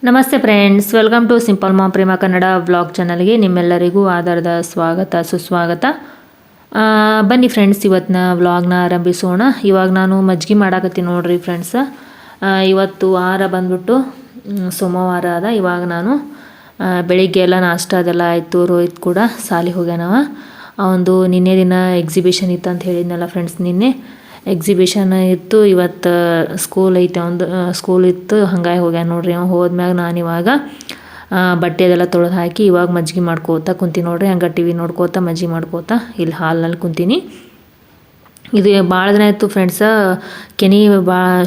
ನಮಸ್ತೆ friends, welcome to simple mom Prema Kannada vlog ಚಾನಲ್ಗೆ ನಿಮ್ಮೆಲ್ಲರಿಗೂ ಆಧಾರದ ಸ್ವಾಗತ ಸುಸ್ವಾಗತ. ಬನ್ನಿ ಫ್ರೆಂಡ್ಸ್, ಇವತ್ತಿನ ವ್ಲಾಗ್ನ ಆರಂಭಿಸೋಣ. ಇವಾಗ ನಾನು ಮಜ್ಜಿಗೆ ಮಾಡಾಕತ್ತೀನಿ ನೋಡ್ರಿ ಫ್ರೆಂಡ್ಸ್. ಇವತ್ತು ವಾರ ಬಂದ್ಬಿಟ್ಟು ಸೋಮವಾರ ಅದ. ಇವಾಗ ನಾನು ಬೆಳಿಗ್ಗೆ ಎಲ್ಲ ನಾಷ್ಟ ಅದೆಲ್ಲ ಆಯಿತು. ರೋಹಿತ್ ಕೂಡ ಸಾಲಿ ಹೋಗ್ಯಾನವ. ಒಂದು ನಿನ್ನೆ ದಿನ ಎಕ್ಸಿಬಿಷನ್ ಇತ್ತು ಅಂತ ಹೇಳಿದ್ನಲ್ಲ ಫ್ರೆಂಡ್ಸ್. ನಿನ್ನೆ ಎಕ್ಸಿಬಿಷನ್ ಇತ್ತು, ಇವತ್ತು ಸ್ಕೂಲ್ ಐತೆ, ಒಂದು ಸ್ಕೂಲ್ ಇತ್ತು. ಹಂಗಾಗಿ ಹೋಗ್ಯಾನ ನೋಡ್ರಿ. ಅವ್ನು ಹೋದ್ಮ್ಯಾಗ ನಾನು ಇವಾಗ ಬಟ್ಟೆ ಅದೆಲ್ಲ ತೊಳೆದು ಹಾಕಿ ಇವಾಗ ಮಜ್ಜಿಗೆ ಮಾಡ್ಕೋತಾ ಕುಂತೀನಿ ನೋಡ್ರಿ. ಹಂಗೆ ಟಿ ವಿ ನೋಡ್ಕೋತಾ ಮಜ್ಜಿಗೆ ಮಾಡ್ಕೋತಾ ಇಲ್ಲಿ ಹಾಲ್ನಲ್ಲಿ ಕುಂತೀನಿ. ಇದು ಭಾಳ ದಿನ ಆಯಿತು ಫ್ರೆಂಡ್ಸ. ಕೆನಿ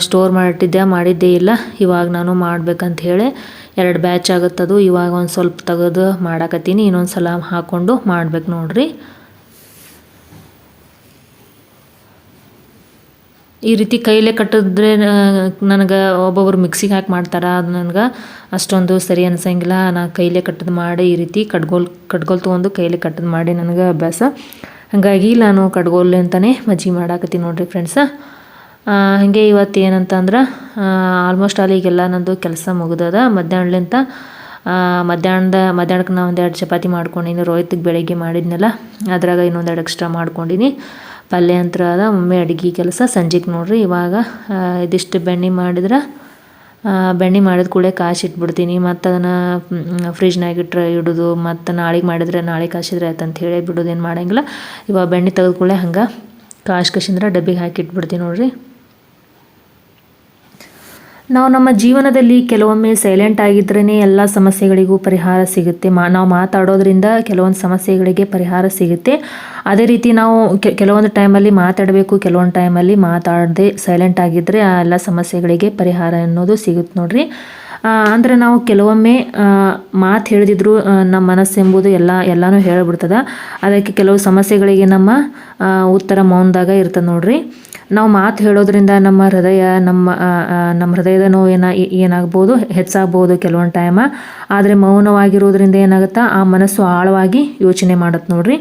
ಸ್ಟೋರ್ ಮಾಡಿದ್ದೇ ಇಲ್ಲ. ಇವಾಗ ನಾನು ಮಾಡ್ಬೇಕಂತ ಹೇಳಿ 2 ಬ್ಯಾಚ್ ಆಗುತ್ತದು. ಇವಾಗ ಒಂದು ಸ್ವಲ್ಪ ತೆಗೆದು ಮಾಡಾಕತ್ತೀನಿ. ಇನ್ನೊಂದು ಸಲ ಹಾಕ್ಕೊಂಡು ಮಾಡ್ಬೇಕು ನೋಡ್ರಿ. ಈ ರೀತಿ ಕೈಲೇ ಕಟ್ಟಿದ್ರೆ ನನಗೆ ಒಬ್ಬೊಬ್ರು ಮಿಕ್ಸಿಗೆ ಹಾಕಿ ಮಾಡ್ತಾರೆ. ಅದು ನನಗೆ ಅಷ್ಟೊಂದು ಸರಿ ಅನ್ಸಂಗಿಲ್ಲ. ನಾನು ಕೈಲೇ ಕಟ್ಟೋದು ಮಾಡಿ ಈ ರೀತಿ ಕಡ್ಗೋಲ್ ತೊಗೊಂಡು ಕೈಲೇ ಕಟ್ಟೋದು ಮಾಡಿ ನನಗೆ ಅಭ್ಯಾಸ. ಹಾಗಾಗಿ ನಾನು ಕಡ್ಗೋಲ್ ಅಂತಲೇ ಮಜ್ಜಿಗೆ ಮಾಡಾಕತ್ತೀನಿ ನೋಡ್ರಿ ಫ್ರೆಂಡ್ಸ. ಹಾಗೆ ಇವತ್ತು ಏನಂತಂದ್ರೆ ಆಲ್ಮೋಸ್ಟ್ ಅಲ್ಲಿಗೆಲ್ಲ ನಂದು ಕೆಲಸ ಮುಗಿದದ. ಮಧ್ಯಾಹ್ನಕ್ಕೆ ನಾನು 2 ಚಪಾತಿ ಮಾಡ್ಕೊಂಡಿನಿ. ರೋಹಿತಿಗೆ ಬೆಳಗ್ಗೆ ಮಾಡಿದ್ನಲ್ಲ, ಅದ್ರಾಗ ಇನ್ನೊಂದು 2 ಎಕ್ಸ್ಟ್ರಾ ಮಾಡ್ಕೊಂಡಿನಿ. ಪಲ್ಯ ಅಂತ ಅದ. ಒಮ್ಮೆ ಅಡುಗೆ ಕೆಲಸ ಸಂಜೆಗೆ ನೋಡ್ರಿ. ಇವಾಗ ಇದಿಷ್ಟು ಬೆಣ್ಣೆ ಮಾಡಿದ ಕೂಡಲೇ ಕಾಶಿ ಇಟ್ಬಿಡ್ತೀನಿ. ಮತ್ತು ಅದನ್ನು ಫ್ರಿಜ್ನಾಗ ಇಡೋದು, ಮತ್ತು ನಾಳೆಗೆ ಮಾಡಿದ್ರೆ ನಾಳೆ ಕಾಸಿದ್ರೆ ಆಯ್ತು ಅಂತ ಹೇಳಿ ಬಿಡೋದೇನು ಮಾಡೋಂಗಿಲ್ಲ. ಇವಾಗ ಬೆಣ್ಣೆ ತೆಗೆದು ಕೂಡಲೇ ಹಂಗೆ ಕಾಸಿಂದ್ರೆ ಡಬ್ಬಿಗೆ ಹಾಕಿ ಇಟ್ಬಿಡ್ತೀನಿ ನೋಡ್ರಿ. ನಾವು ನಮ್ಮ ಜೀವನದಲ್ಲಿ ಕೆಲವೊಮ್ಮೆ ಸೈಲೆಂಟ್ ಆಗಿದ್ರೇ ಎಲ್ಲ ಸಮಸ್ಯೆಗಳಿಗೂ ಪರಿಹಾರ ಸಿಗುತ್ತೆ. ನಾವು ಮಾತಾಡೋದ್ರಿಂದ ಕೆಲವೊಂದು ಸಮಸ್ಯೆಗಳಿಗೆ ಪರಿಹಾರ ಸಿಗುತ್ತೆ. ಅದೇ ರೀತಿ ನಾವು ಕೆಲವೊಂದು ಟೈಮಲ್ಲಿ ಮಾತಾಡಬೇಕು, ಕೆಲವೊಂದು ಟೈಮಲ್ಲಿ ಮಾತಾಡದೆ ಸೈಲೆಂಟ್ ಆಗಿದ್ದರೆ ಆ ಎಲ್ಲ ಸಮಸ್ಯೆಗಳಿಗೆ ಪರಿಹಾರ ಅನ್ನೋದು ಸಿಗುತ್ತೆ ನೋಡ್ರಿ. ಅಂದರೆ ನಾವು ಕೆಲವೊಮ್ಮೆ ಮಾತು ಹೇಳಿದ್ರು ನಮ್ಮ ಮನಸ್ಸೆಂಬುದು ಎಲ್ಲನೂ ಹೇಳಿಬಿಡ್ತದೆ. ಅದಕ್ಕೆ ಕೆಲವು ಸಮಸ್ಯೆಗಳಿಗೆ ನಮ್ಮ ಉತ್ತರ ಮೌನದಾಗ ಇರ್ತದೆ ನೋಡ್ರಿ. ನಾವು ಮಾತು ಹೇಳೋದ್ರಿಂದ ನಮ್ಮ ಹೃದಯದ ನೋವು ಏನಾಗ್ಬೋದು, ಹೆಚ್ಚಾಗ್ಬೋದು ಕೆಲವೊಂದು ಟೈಮ. ಆದರೆ ಮೌನವಾಗಿರೋದ್ರಿಂದ ಏನಾಗುತ್ತೆ, ಆ ಮನಸ್ಸು ಆಳವಾಗಿ ಯೋಚನೆ ಮಾಡುತ್ತೆ ನೋಡ್ರಿ.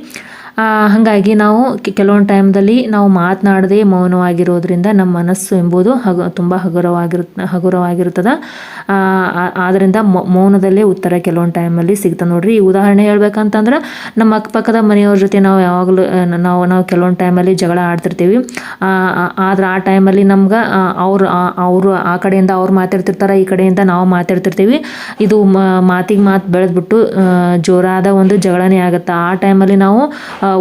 ಹಾಗಾಗಿ ನಾವು ಕೆಲವೊಂದು ಟೈಮ್ದಲ್ಲಿ ನಾವು ಮಾತನಾಡದೆ ಮೌನವಾಗಿರೋದ್ರಿಂದ ನಮ್ಮ ಮನಸ್ಸು ಎಂಬುದು ತುಂಬ ಹಗುರವಾಗಿರ್ತದೆ. ಆದ್ದರಿಂದ ಮೌನದಲ್ಲೇ ಉತ್ತರ ಕೆಲವೊಂದು ಟೈಮಲ್ಲಿ ಸಿಗ್ತದೆ ನೋಡ್ರಿ. ಈ ಉದಾಹರಣೆ ಹೇಳ್ಬೇಕಂತಂದ್ರೆ ನಮ್ಮ ಅಕ್ಕಪಕ್ಕದ ಮನೆಯವ್ರ ಜೊತೆ ನಾವು ಯಾವಾಗಲೂ ನಾವು ಕೆಲವೊಂದು ಟೈಮಲ್ಲಿ ಜಗಳ ಆಡ್ತಿರ್ತೀವಿ. ಆದ್ರೆ ಆ ಟೈಮಲ್ಲಿ ನಮ್ಗೆ ಅವರು ಆ ಕಡೆಯಿಂದ ಅವ್ರು ಮಾತಾಡ್ತಿರ್ತಾರೆ, ಈ ಕಡೆಯಿಂದ ನಾವು ಮಾತಾಡ್ತಿರ್ತೀವಿ. ಇದು ಮಾತಿಗೆ ಮಾತು ಬೆಳೆದ್ಬಿಟ್ಟು ಜೋರಾದ ಒಂದು ಜಗಳನೇ ಆಗುತ್ತೆ. ಆ ಟೈಮಲ್ಲಿ ನಾವು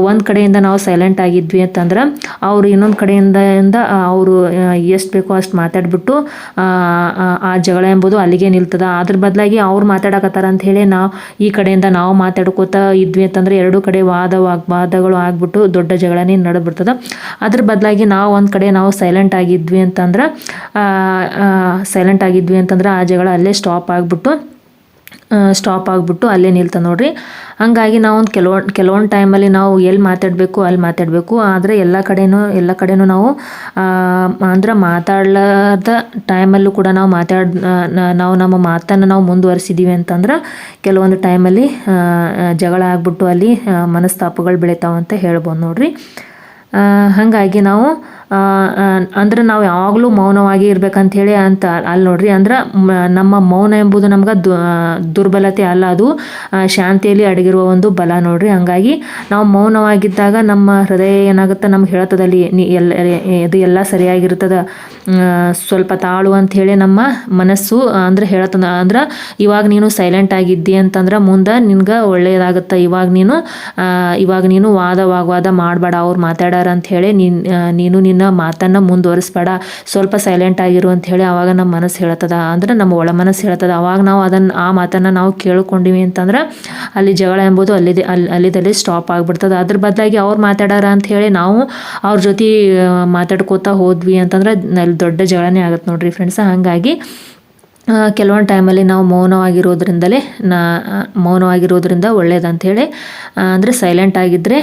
ಒಂದು ಕಡೆಯಿಂದ ನಾವು ಸೈಲೆಂಟ್ ಆಗಿದ್ವಿ ಅಂತಂದ್ರೆ ಅವರು ಇನ್ನೊಂದು ಕಡೆಯಿಂದ ಅವರು ಎಷ್ಟು ಬೇಕೋ ಅಷ್ಟು ಮಾತಾಡ್ಬಿಟ್ಟು ಆ ಜಗಳ ಎಂಬುದು ಅಲ್ಲಿಗೆ ನಿಲ್ತದ. ಅದ್ರ ಬದಲಾಗಿ ಅವ್ರು ಮಾತಾಡಕತ್ತಾರ ಅಂತ ಹೇಳಿ ಈ ಕಡೆಯಿಂದ ನಾವು ಮಾತಾಡ್ಕೋತಾ ಇದ್ವಿ ಅಂತಂದ್ರೆ 2 ಕಡೆ ವಾದಗಳು ಆಗ್ಬಿಟ್ಟು ದೊಡ್ಡ ಜಗಳನೇ ನಡೆದ್ಬಿಡ್ತದೆ. ಅದ್ರ ಬದಲಾಗಿ ನಾವು ಒಂದು ಕಡೆ ನಾವು ಸೈಲೆಂಟ್ ಆಗಿದ್ವಿ ಅಂತಂದ್ರೆ ಆ ಜಗಳ ಅಲ್ಲೇ ಸ್ಟಾಪ್ ಆಗಿಬಿಟ್ಟು ಅಲ್ಲೇ ನಿಲ್ತದೆ ನೋಡ್ರಿ. ಹಾಗಾಗಿ ನಾವು ಕೆಲವೊಂದು ಟೈಮಲ್ಲಿ ನಾವು ಎಲ್ಲಿ ಮಾತಾಡಬೇಕು ಅಲ್ಲಿ ಮಾತಾಡಬೇಕು. ಆದರೆ ಎಲ್ಲ ಕಡೆನೂ ನಾವು ಅಂದ್ರೆ ಮಾತಾಡಲಾರ್ದ ಟೈಮಲ್ಲೂ ಕೂಡ ನಾವು ನಮ್ಮ ಮಾತನ್ನು ನಾವು ಮುಂದುವರಿಸಿದ್ದೀವಿ ಅಂತಂದ್ರೆ ಕೆಲವೊಂದು ಟೈಮಲ್ಲಿ ಜಗಳ ಆಗ್ಬಿಟ್ಟು ಅಲ್ಲಿ ಮನಸ್ತಾಪಗಳು ಬೆಳಿತಾವಂತ ಹೇಳ್ಬೋದು ನೋಡ್ರಿ. ಹಾಗಾಗಿ ನಾವು ಅಂದ್ರೆ ನಾವು ಯಾವಾಗಲೂ ಮೌನವಾಗಿ ಇರ್ಬೇಕಂಥೇಳಿ ಅಲ್ಲಿ ನೋಡ್ರಿ. ಅಂದ್ರೆ ನಮ್ಮ ಮೌನ ಎಂಬುದು ನಮ್ಗೆ ದುರ್ಬಲತೆ ಅಲ್ಲ, ಅದು ಶಾಂತಿಯಲ್ಲಿ ಅಡಗಿರುವ ಒಂದು ಬಲ ನೋಡ್ರಿ. ಹಾಗಾಗಿ ನಾವು ಮೌನವಾಗಿದ್ದಾಗ ನಮ್ಮ ಹೃದಯ ಏನಾಗುತ್ತೆ, ನಮ್ಗೆ ಹೇಳ್ತದಲ್ಲಿ ಇದು ಎಲ್ಲ ಸರಿಯಾಗಿರ್ತದೆ, ಸ್ವಲ್ಪ ತಾಳು ಅಂಥೇಳಿ ನಮ್ಮ ಮನಸ್ಸು ಅಂದ್ರೆ ಹೇಳ್ತದ. ಅಂದ್ರೆ ಇವಾಗ ನೀನು ಸೈಲೆಂಟ್ ಆಗಿದ್ದಿ ಅಂತಂದ್ರೆ ಮುಂದೆ ನಿನ್ಗೆ ಒಳ್ಳೆಯದಾಗುತ್ತೆ. ಇವಾಗ ನೀನು ವಾದ ಮಾಡಬೇಡ, ಅವ್ರು ಮಾತಾಡ್ಯಾರ ಅಂಥೇಳಿ ನೀನು ನಿನ್ನ ಮಾತನ್ನು ಮುಂದುವರಿಸ್ಬೇಡ, ಸ್ವಲ್ಪ ಸೈಲೆಂಟ್ ಆಗಿರು ಅಂತ ಹೇಳಿ ಅವಾಗ ನಮ್ಮ ಮನಸ್ಸು ಹೇಳ್ತದ. ಅಂದ್ರೆ ನಮ್ಮ ಒಳ ಮನಸ್ಸು ಹೇಳ್ತದ. ಅವಾಗ ನಾವು ಆ ಮಾತನ್ನು ನಾವು ಕೇಳ್ಕೊಂಡಿವಿ ಅಂತಂದ್ರೆ ಅಲ್ಲಿ ಜಗಳ ಎಂಬುದು ಅಲ್ಲಿದಲ್ಲಿ ಸ್ಟಾಪ್ ಆಗಿಬಿಡ್ತದೆ. ಅದ್ರ ಬದಲಾಗಿ ಅವ್ರು ಮಾತಾಡಾರ ಅಂತ ಹೇಳಿ ನಾವು ಅವ್ರ ಜೊತೆ ಮಾತಾಡ್ಕೋತಾ ಹೋದ್ವಿ ಅಂತಂದ್ರೆ ಅಲ್ಲಿ ದೊಡ್ಡ ಜಗಳನೇ ಆಗುತ್ತೆ ನೋಡ್ರಿ ಫ್ರೆಂಡ್ಸ್. ಹಾಗಾಗಿ ಕೆಲವೊಂದು ಟೈಮಲ್ಲಿ ನಾವು ಮೌನವಾಗಿರೋದ್ರಿಂದ ಒಳ್ಳೇದಂಥೇಳಿ, ಅಂದರೆ ಸೈಲೆಂಟ್ ಆಗಿದ್ದರೆ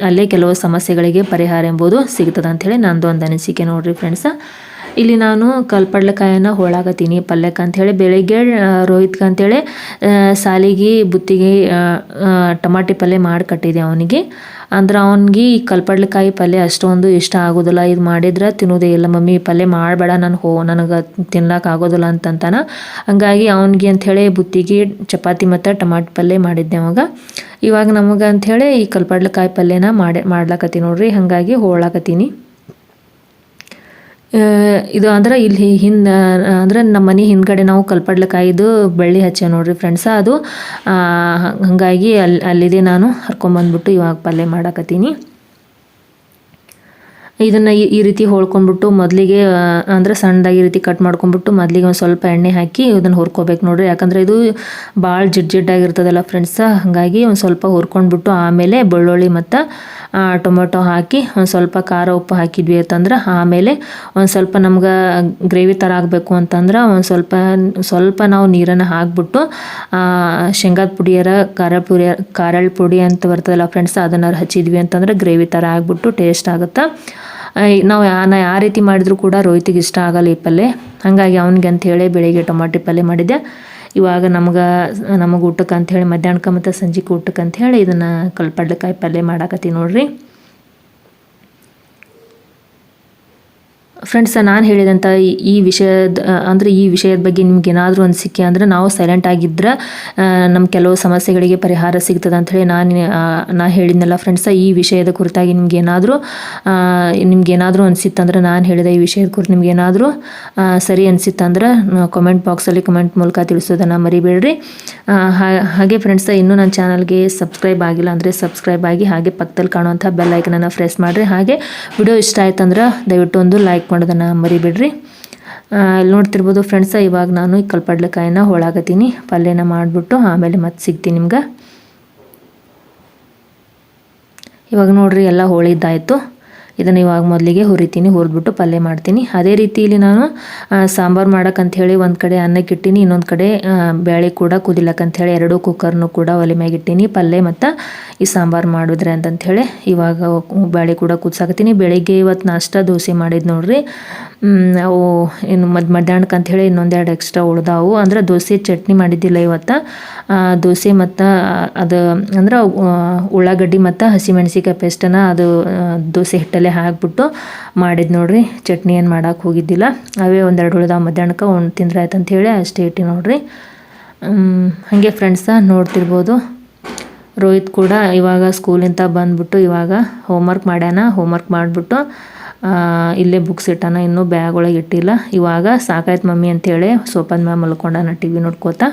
ಅಲ್ಲೇ ಕೆಲವು ಸಮಸ್ಯೆಗಳಿಗೆ ಪರಿಹಾರ ಎಂಬುದು ಸಿಗ್ತದೆ ಅಂಥೇಳಿ ನಂದು ಒಂದು ಅನಿಸಿಕೆ ನೋಡ್ರಿ ಫ್ರೆಂಡ್ಸ. ಇಲ್ಲಿ ನಾನು ಕಲ್ಪಡ್ಲೆಕಾಯನ್ನು ಹೋಳಾಕತ್ತೀನಿ ಪಲ್ಯಕ್ಕೆ ಅಂಥೇಳಿ. ಬೆಳಿಗ್ಗೆ ರೋಹಿತ್ಗೆ ಅಂಥೇಳಿ ಸಾಲಿಗೆ ಬುತ್ತಿಗೆ ಟಮಾಟಿ ಪಲ್ಯ ಮಾಡಿ ಕಟ್ಟಿದೆ ಅವನಿಗೆ. ಅಂದ್ರೆ ಅವನಿಗೆ ಈ ಕಲ್ಪಡ್ಲಿಕಾಯಿ ಪಲ್ಯ ಅಷ್ಟೊಂದು ಇಷ್ಟ ಆಗೋದಿಲ್ಲ. ಇದು ಮಾಡಿದ್ರೆ ತಿನ್ನೋದೇ ಇಲ್ಲ, ಮಮ್ಮಿ ಪಲ್ಯ ಮಾಡಬೇಡ, ನನಗೆ ತಿನ್ಲಕ್ಕೆ ಆಗೋದಿಲ್ಲ ಅಂತಂತಾನೆ. ಹಂಗಾಗಿ ಅವನಿಗೆ ಅಂಥೇಳಿ ಬುತ್ತಿಗೆ ಚಪಾತಿ ಮತ್ತು ಟಮಾಟೊ ಪಲ್ಯ ಮಾಡಿದ್ದೆ ಅವಾಗ. ಇವಾಗ ನಮಗೆ ಅಂಥೇಳಿ ಈ ಕಲ್ಪಡ್ಲಿಕಾಯಿ ಪಲ್ಯನ ಮಾಡ್ಲಾಕತ್ತೀನಿ ನೋಡ್ರಿ. ಹಾಗಾಗಿ ಹೋಳಾಕತ್ತೀನಿ. ಇದು ಅಂದ್ರೆ ಇಲ್ಲಿ ಅಂದ್ರೆ ನಮ್ಮ ಮನೆ ಹಿಂದ್ಗಡೆ ನಾವು ಕಲ್ಪಡ್ಲಿಕಾಯಿದು ಬಳ್ಳಿ ಹಚ್ಚ ನೋಡ್ರಿ ಫ್ರೆಂಡ್ಸ. ಅದು ಹಾಗಾಗಿ ಅಲ್ಲಿದೆ, ನಾನು ಹರ್ಕೊಂಬಂದ್ಬಿಟ್ಟು ಇವಾಗ ಪಲ್ಯ ಮಾಡಾಕತ್ತೀನಿ. ಇದನ್ನು ಈ ರೀತಿ ಹೊಳ್ಕೊಂಡ್ಬಿಟ್ಟು ಮೊದಲಿಗೆ ಅಂದರೆ ಸಣ್ಣದಾಗಿ ಈ ರೀತಿ ಕಟ್ ಮಾಡ್ಕೊಂಡ್ಬಿಟ್ಟು ಮೊದಲಿಗೆ ಒಂದು ಸ್ವಲ್ಪ ಎಣ್ಣೆ ಹಾಕಿ ಇದನ್ನು ಹುರ್ಕೋಬೇಕು ನೋಡ್ರಿ. ಯಾಕಂದರೆ ಇದು ಭಾಳ ಜಿಡ್ಜಿಡ್ಡಾಗಿರ್ತದಲ್ಲ ಫ್ರೆಂಡ್ಸ. ಹಾಗಾಗಿ ಒಂದು ಸ್ವಲ್ಪ ಹುರ್ಕೊಂಡ್ಬಿಟ್ಟು ಆಮೇಲೆ ಬೆಳ್ಳುಳ್ಳಿ ಮತ್ತು ಟೊಮೆಟೊ ಹಾಕಿ ಒಂದು ಸ್ವಲ್ಪ ಖಾರ ಉಪ್ಪು ಹಾಕಿದ್ವಿ ಅಂತಂದ್ರೆ ಆಮೇಲೆ ಒಂದು ಸ್ವಲ್ಪ ನಮ್ಗೆ ಗ್ರೇವಿ ಥರ ಆಗಬೇಕು ಅಂತಂದ್ರೆ ಒಂದು ಸ್ವಲ್ಪ ನಾವು ನೀರನ್ನು ಹಾಕ್ಬಿಟ್ಟು ಶೇಂಗಾದ ಪುಡಿಯರ ಖಾರ ಪುಡಿ ಅಂತ ಬರ್ತದಲ್ಲ ಫ್ರೆಂಡ್ಸ್, ಅದನ್ನು ಹಚ್ಚಿದ್ವಿ ಅಂತಂದ್ರೆ ಗ್ರೇವಿ ಥರ ಆಗಿಬಿಟ್ಟು ಟೇಸ್ಟ್ ಆಗುತ್ತೆ. ನಾ ಯಾವ ರೀತಿ ಮಾಡಿದರೂ ಕೂಡ ರೋಹಿತಿಗೆ ಇಷ್ಟ ಆಗಲ್ಲ ಈ ಪಲ್ಯ. ಹಾಗಾಗಿ ಅವನಿಗೆ ಅಂಥೇಳಿ ಬೆಳಿಗ್ಗೆ ಟೊಮಾಟೊ ಪಲ್ಯ ಮಾಡಿದ್ದೆ. ಇವಾಗ ನಮಗೆ ಊಟಕ್ಕೆ ಅಂಥೇಳಿ ಮಧ್ಯಾಹ್ನಕ್ಕೆ ಮತ್ತು ಸಂಜೆಗೆ ಊಟಕ್ಕೆ ಅಂಥೇಳಿ ಇದನ್ನು ಕಲ್ಪಡ್ಲಿಕಾಯಿ ಪಲ್ಯ ಮಾಡಾಕತ್ತೀನಿ ನೋಡ್ರಿ. ಫ್ರೆಂಡ್ಸ್, ನಾನು ಹೇಳಿದಂಥ ಈ ವಿಷಯದ ಬಗ್ಗೆ ನಿಮ್ಗೆ ಏನಾದರೂ ಅನಿಸಿಕೆ ಅಂದರೆ ನಾವು ಸೈಲೆಂಟ್ ಆಗಿದ್ದರೆ ನಮ್ಮ ಕೆಲವು ಸಮಸ್ಯೆಗಳಿಗೆ ಪರಿಹಾರ ಸಿಗ್ತದೆ ಅಂಥೇಳಿ ನಾನು ಹೇಳಿದ್ನಲ್ಲ ಫ್ರೆಂಡ್ಸ. ಈ ವಿಷಯದ ಕುರಿತಾಗಿ ನಿಮ್ಗೇನಾದರೂ ಅನಿಸಿತ್ತಂದ್ರೆ, ನಾನು ಹೇಳಿದ ಈ ವಿಷಯದ ಕುರಿತು ನಿಮ್ಗೇನಾದರೂ ಸರಿ ಅನಿಸಿತ್ತಂದ್ರೆ ಕಮೆಂಟ್ ಬಾಕ್ಸಲ್ಲಿ ಕಮೆಂಟ್ ಮೂಲಕ ತಿಳಿಸೋದನ್ನು ಮರಿಬೇಡ್ರಿ. ಹಾಗೆ ಫ್ರೆಂಡ್ಸ, ಇನ್ನೂ ನನ್ನ ಚಾನಲ್ಗೆ ಸಬ್ಸ್ಕ್ರೈಬ್ ಆಗಿಲ್ಲ ಅಂದರೆ ಸಬ್ಸ್ಕ್ರೈಬ್ ಆಗಿ, ಹಾಗೆ ಪಕ್ಕದಲ್ಲಿ ಕಾಣುವಂಥ ಬೆಲ್ ಐಕನನ್ನು ಪ್ರೆಸ್ ಮಾಡಿರಿ. ಹಾಗೆ ವಿಡಿಯೋ ಇಷ್ಟ ಆಯ್ತಂದ್ರೆ ದಯವಿಟ್ಟು ಒಂದು ಲೈಕ್ ಮಾಡೋದನ್ನು ಮರಿಬೇಡ್ರಿ. ಇಲ್ಲಿ ನೋಡ್ತಿರ್ಬೋದು ಫ್ರೆಂಡ್ಸ, ಇವಾಗ ನಾನು ಈ ಕಲ್ಪಡ್ಲಿಕಾಯಿನ ಹೋಳಾಕತ್ತೀನಿ. ಪಲ್ಯನ ಮಾಡಿಬಿಟ್ಟು ಆಮೇಲೆ ಮತ್ತೆ ಸಿಗ್ತೀನಿ ನಿಮ್ಗೆ. ಇವಾಗ ನೋಡ್ರಿ ಎಲ್ಲ ಹೋಳಿದ್ದಾಯಿತು. ಇದನ್ನು ಇವಾಗ ಮೊದಲಿಗೆ ಹುರಿದ್ಬಿಟ್ಟು ಪಲ್ಯ ಮಾಡ್ತೀನಿ. ಅದೇ ರೀತಿ ಇಲ್ಲಿ ನಾನು ಸಾಂಬಾರು ಮಾಡೋಕ್ಕಂಥೇಳಿ ಒಂದು ಕಡೆ ಅನ್ನಕ್ಕೆ ಇಟ್ಟೀನಿ, ಇನ್ನೊಂದು ಕಡೆ ಬೇಳೆ ಕೂಡ ಕುದಿಲಕ್ಕಂಥೇಳಿ 2 ಕುಕ್ಕರ್ನು ಕೂಡ ಒಲೆ ಮ್ಯಾಗ ಇಟ್ಟೀನಿ. ಪಲ್ಯ ಮತ್ತು ಈ ಸಾಂಬಾರು ಮಾಡಿದ್ರೆ ಅಂತಂಥೇಳಿ ಇವಾಗ ಬೇಳೆ ಕೂಡ ಕುದಿಸಾಕತ್ತೀನಿ. ಬೆಳಿಗ್ಗೆ ಇವತ್ತು ನಾಷ್ಟ ದೋಸೆ ಮಾಡಿದ್ದು ನೋಡ್ರಿ. ಅವು ಇನ್ನು ಮಧ್ಯಾಹ್ನಕ್ಕೆ ಅಂಥೇಳಿ ಇನ್ನೊಂದೆರಡು ಎಕ್ಸ್ಟ್ರಾ ಉಳ್ದಾವು. ಅಂದ್ರೆ ದೋಸೆ ಚಟ್ನಿ ಮಾಡಿದ್ದಿಲ್ಲ ಇವತ್ತು. ದೋಸೆ ಮತ್ತು ಅದು ಅಂದ್ರೆ ಉಳ್ಳಾಗಡ್ಡಿ ಮತ್ತು ಹಸಿಮೆಣ್ಸಿಕಾಯಿ ಪೇಸ್ಟನ್ನು ಅದು ದೋಸೆ ಹಿಟ್ಟಲ್ಲೇ ಹಾಕ್ಬಿಟ್ಟು ಮಾಡಿದ್ದು ನೋಡ್ರಿ. ಚಟ್ನಿ ಏನು ಮಾಡೋಕೆ ಹೋಗಿದ್ದಿಲ್ಲ. ಅವೇ ಒಂದೆರಡು ಉಳ್ದಾವ, ಮಧ್ಯಾಹ್ನಕ್ಕೆ ತಿಂದ್ರೆ ಆಯ್ತು ಅಂಥೇಳಿ ಅಷ್ಟೇ ಇಟ್ಟು ನೋಡ್ರಿ. ಹಾಗೆ ಫ್ರೆಂಡ್ಸ, ನೋಡ್ತಿರ್ಬೋದು ರೋಹಿತ್ ಕೂಡ ಇವಾಗ ಸ್ಕೂಲಿಂದ ಬಂದ್ಬಿಟ್ಟು ಇವಾಗ ಹೋಮ್ವರ್ಕ್ ಮಾಡ್ಯಾನ. ಹೋಮ್ವರ್ಕ್ ಮಾಡಿಬಿಟ್ಟು ಇಲ್ಲೇ ಬುಕ್ಸ್ ಇಟ್ಟಾನ, ಇನ್ನೂ ಬ್ಯಾಗ್ ಒಳಗೆ ಇಟ್ಟಿಲ್ಲ. ಇವಾಗ ಸಾಕಾಯ್ತು ಮಮ್ಮಿ ಅಂತೇಳಿ ಸೋಫಾದ ಮ್ಯಾಗ ಮಲ್ಕೊಂಡಾನ TV ನೋಡ್ಕೋತಾ.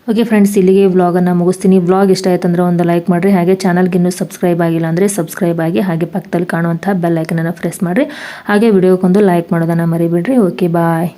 ಓಕೆ ಫ್ರೆಂಡ್ಸ್, ಇಲ್ಲಿಗೆ ವ್ಲಾಗನ್ನು ಮುಗಿಸ್ತೀನಿ. ವ್ಲಾಗ್ ಇಷ್ಟ ಆಯ್ತು ಅಂದ್ರೆ ಒಂದು ಲೈಕ್ ಮಾಡಿರಿ. ಹಾಗೆ ಚಾನಲ್ಗೆ ಇನ್ನೂ ಸಬ್ಸ್ಕ್ರೈಬ್ ಆಗಿಲ್ಲ ಅಂದರೆ ಸಬ್ಸ್ಕ್ರೈಬ್ ಆಗಿ, ಹಾಗೆ ಪಕ್ಕದಲ್ಲಿ ಕಾಣುವಂಥ ಬೆಲ್ ಐಕನನ್ನು ಪ್ರೆಸ್ ಮಾಡಿರಿ. ಹಾಗೆ ವಿಡಿಯೋಕ್ಕೊಂದು ಲೈಕ್ ಮಾಡೋದನ್ನು ಮರಿಬೇಡ್ರಿ. ಓಕೆ, ಬಾಯ್.